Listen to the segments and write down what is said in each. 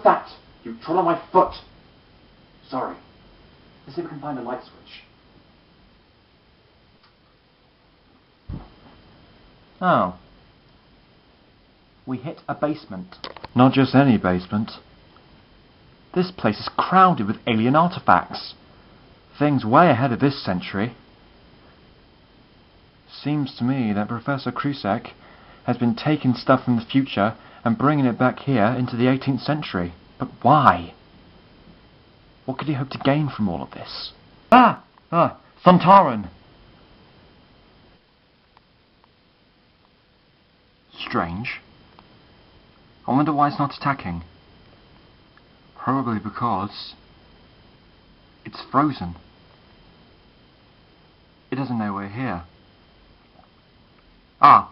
that? You trod on my foot. Sorry. Let's see if we can find a light switch. Oh. We hit a basement. Not just any basement. This place is crowded with alien artifacts. Things way ahead of this century. Seems to me that Professor Krusek has been taking stuff from the future and bringing it back here into the 18th century. But why? What could he hope to gain from all of this? Sontaran! Strange. I wonder why it's not attacking. Probably because it's frozen. It doesn't know we're here. Ah!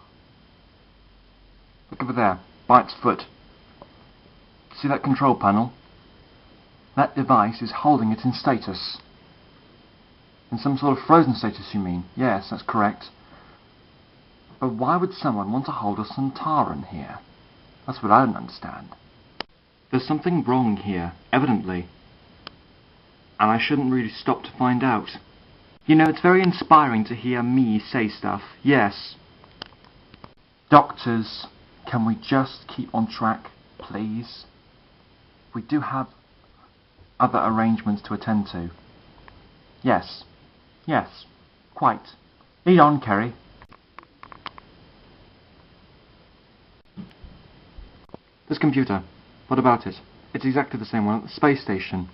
Look over there, by its foot. See that control panel? That device is holding it in status. In some sort of frozen status, you mean? Yes, that's correct. But why would someone want to hold a Sontaran here? That's what I don't understand. There's something wrong here, evidently. And I shouldn't really stop to find out. You know, it's very inspiring to hear me say stuff. Yes. Doctors, can we just keep on track, please? We do have other arrangements to attend to. Yes. Yes. Quite. Lead on, Kerry. This computer. What about it? It's exactly the same one at the space station.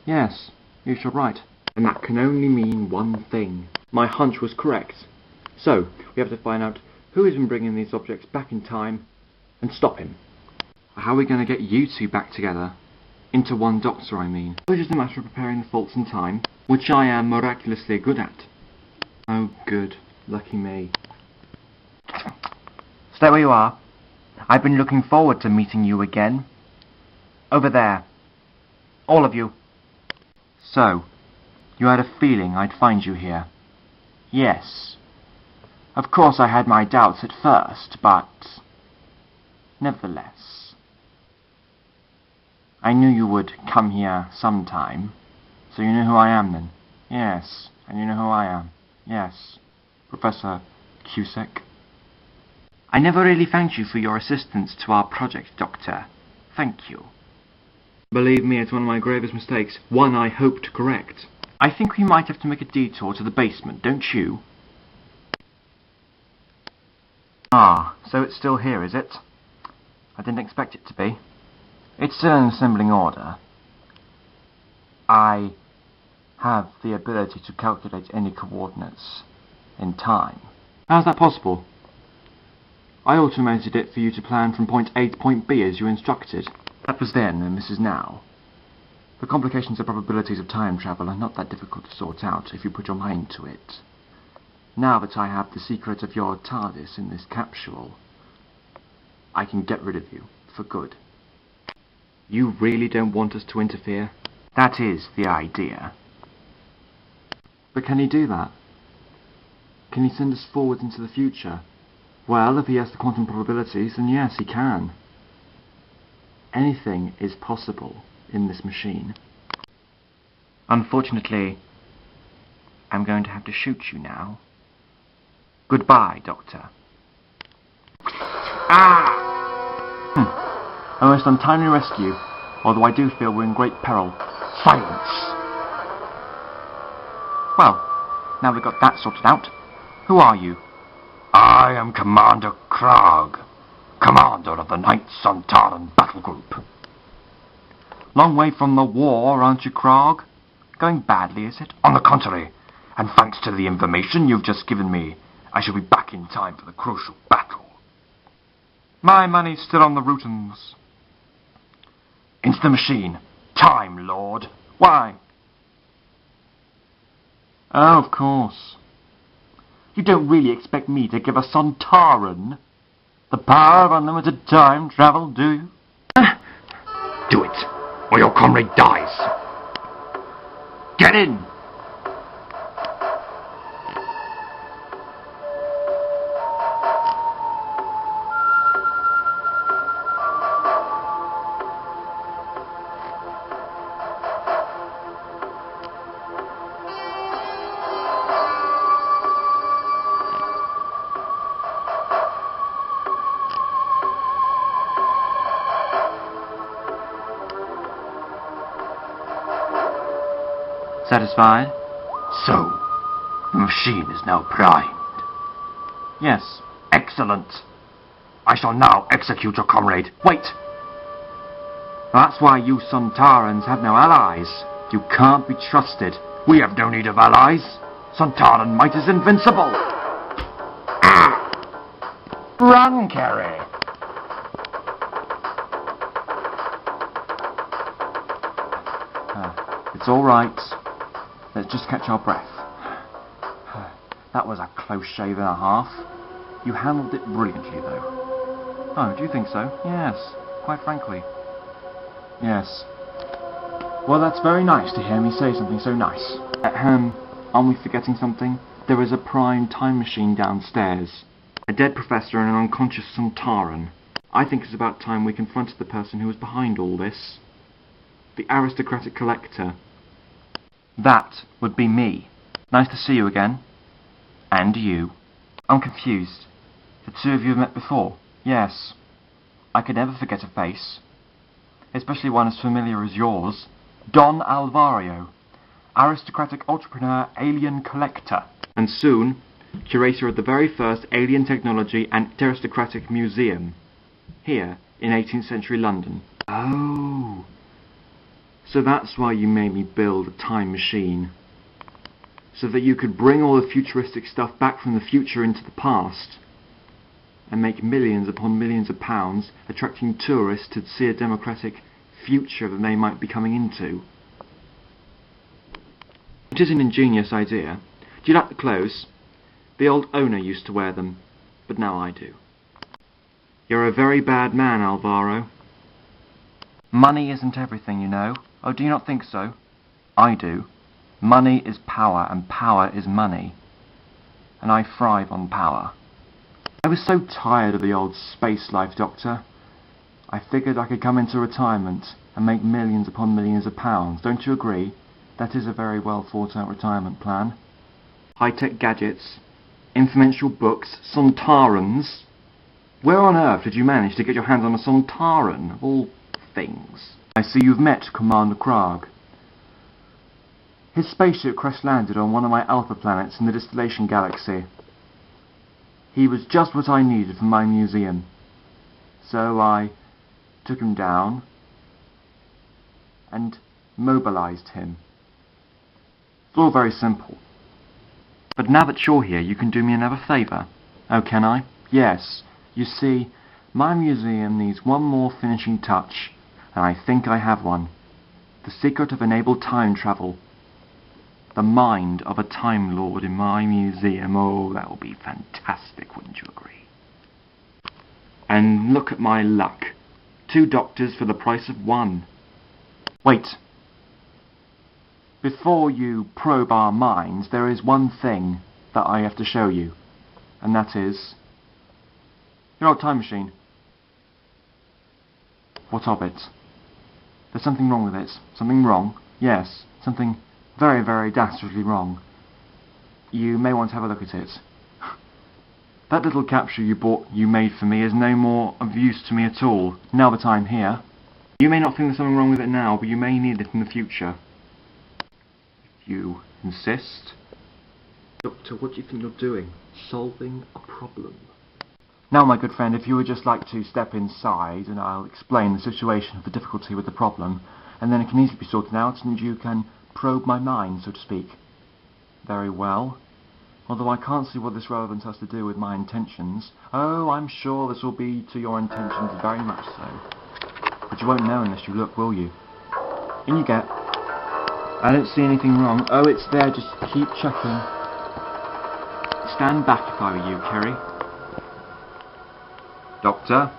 Yes, you're right. And that can only mean one thing. My hunch was correct. So, we have to find out who has been bringing these objects back in time and stop him. How are we going to get you two back together? Into one doctor, I mean. It's just a matter of preparing the faults in time, which I am miraculously good at. Oh, good. Lucky me. Stay where you are. I've been looking forward to meeting you again. Over there. All of you. So, you had a feeling I'd find you here? Yes. Of course I had my doubts at first, but nevertheless, I knew you would come here sometime. So you know who I am then? Yes. And you know who I am? Yes. Professor Cusack. I never really thanked you for your assistance to our project, Doctor. Thank you. Believe me, it's one of my gravest mistakes. One I hope to correct. I think we might have to make a detour to the basement, don't you? Ah, so it's still here, is it? I didn't expect it to be. It's still in assembling order. I have the ability to calculate any coordinates in time. How's that possible? I automated it for you to plan from point A to point B as you instructed. That was then, and this is now. The complications and probabilities of time travel are not that difficult to sort out if you put your mind to it. Now that I have the secret of your TARDIS in this capsule, I can get rid of you, for good. You really don't want us to interfere? That is the idea. But can he do that? Can he send us forward into the future? Well, if he has the quantum probabilities, then yes, he can. Anything is possible in this machine. Unfortunately, I'm going to have to shoot you now. Goodbye, Doctor. Ah! A most untimely rescue, although I do feel we're in great peril. Silence! Well, now we've got that sorted out, who are you? I am Commander Krog, commander of the 9th Sontaran Battle Group. Long way from the war, aren't you, Krog? Going badly, is it? On the contrary, and thanks to the information you've just given me, I shall be back in time for the crucial battle. My money's still on the Rootons. Into the machine. Time, Lord. Why? Oh, of course. You don't really expect me to give a Sontaran the power of unlimited time travel, do you? Do it, or your comrade dies. Get in! Satisfied? So, the machine is now primed. Yes. Excellent. I shall now execute your comrade. Wait! That's why you Sontarans have no allies. You can't be trusted. We have no need of allies. Sontaran might is invincible. Run, Kerry. It's all right. Let's just catch our breath. That was a close shave and a half. You handled it brilliantly, though. Oh, do you think so? Yes, quite frankly. Yes. Well, that's very nice to hear me say something so nice. Aren't we forgetting something? There is a prime time machine downstairs. A dead professor and an unconscious Sontaran. I think it's about time we confronted the person who was behind all this. The aristocratic collector. That would be me. Nice to see you again. And you. I'm confused. The two of you have met before. Yes. I could never forget a face. Especially one as familiar as yours. Don Alvario. Aristocratic entrepreneur, alien collector. And soon, curator of the very first alien technology and aristocratic museum. Here, in 18th century London. Oh. So that's why you made me build a time machine. So that you could bring all the futuristic stuff back from the future into the past. And make millions upon millions of pounds, attracting tourists to see a democratic future that they might be coming into. It is an ingenious idea. Do you like the clothes? The old owner used to wear them, but now I do. You're a very bad man, Alvaro. Money isn't everything, you know. Oh, do you not think so? I do. Money is power, and power is money. And I thrive on power. I was so tired of the old space life, Doctor. I figured I could come into retirement and make millions upon millions of pounds. Don't you agree? That is a very well thought out retirement plan. High-tech gadgets, influential books, Sontarans. Where on earth did you manage to get your hands on a Sontaran, of all things? I see you've met Commander Krag. His spaceship crash-landed on one of my alpha planets in the distillation galaxy. He was just what I needed for my museum. So I took him down and mobilized him. It's all very simple. But now that you're here, you can do me another favour. Oh, can I? Yes. You see, my museum needs one more finishing touch, and I think I have one. The secret of enabled time travel. The mind of a Time Lord in my museum. Oh, that will be fantastic, wouldn't you agree? And look at my luck. 2 doctors for the price of 1. Wait. Before you probe our minds, there is one thing that I have to show you. And that is your old time machine. What of it? There's something wrong with it. Something wrong? Yes, something very, very dastardly wrong. You may want to have a look at it. That little capsule you made for me is no more of use to me at all, now that I'm here. You may not think there's something wrong with it now, but you may need it in the future. If you insist. Doctor, what do you think you're doing? Solving a problem. Now, my good friend, if you would just like to step inside, and I'll explain the situation of the difficulty with the problem, and then it can easily be sorted out, and you can probe my mind, so to speak. Very well. Although I can't see what this relevance has to do with my intentions. Oh, I'm sure this will be to your intentions very much so. But you won't know unless you look, will you? In you get. I don't see anything wrong. Oh, it's there, just keep checking. Stand back if I were you, Kerry. Doctor?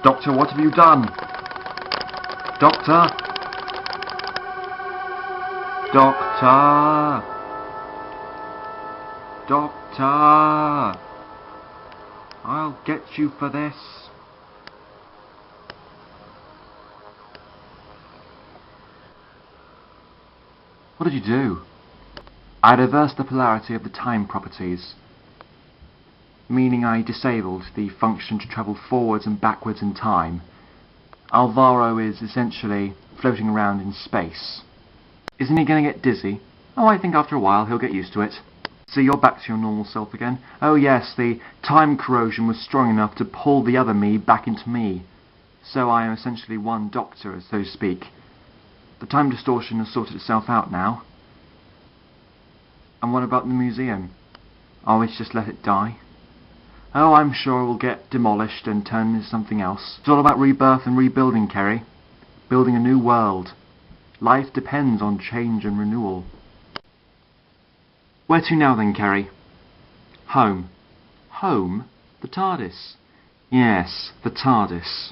Doctor, what have you done? Doctor? Doctor? Doctor! I'll get you for this. What did you do? I reversed the polarity of the time properties, meaning I disabled the function to travel forwards and backwards in time. Alvaro is essentially floating around in space. Isn't he going to get dizzy? Oh, I think after a while he'll get used to it. So you're back to your normal self again? Oh yes, the time corrosion was strong enough to pull the other me back into me. So I am essentially one doctor, so to speak. The time distortion has sorted itself out now. And what about the museum? Are we to just let it die? Oh, I'm sure it will get demolished and turned into something else. It's all about rebirth and rebuilding, Kerry. Building a new world. Life depends on change and renewal. Where to now then, Kerry? Home. Home? The TARDIS? Yes, the TARDIS.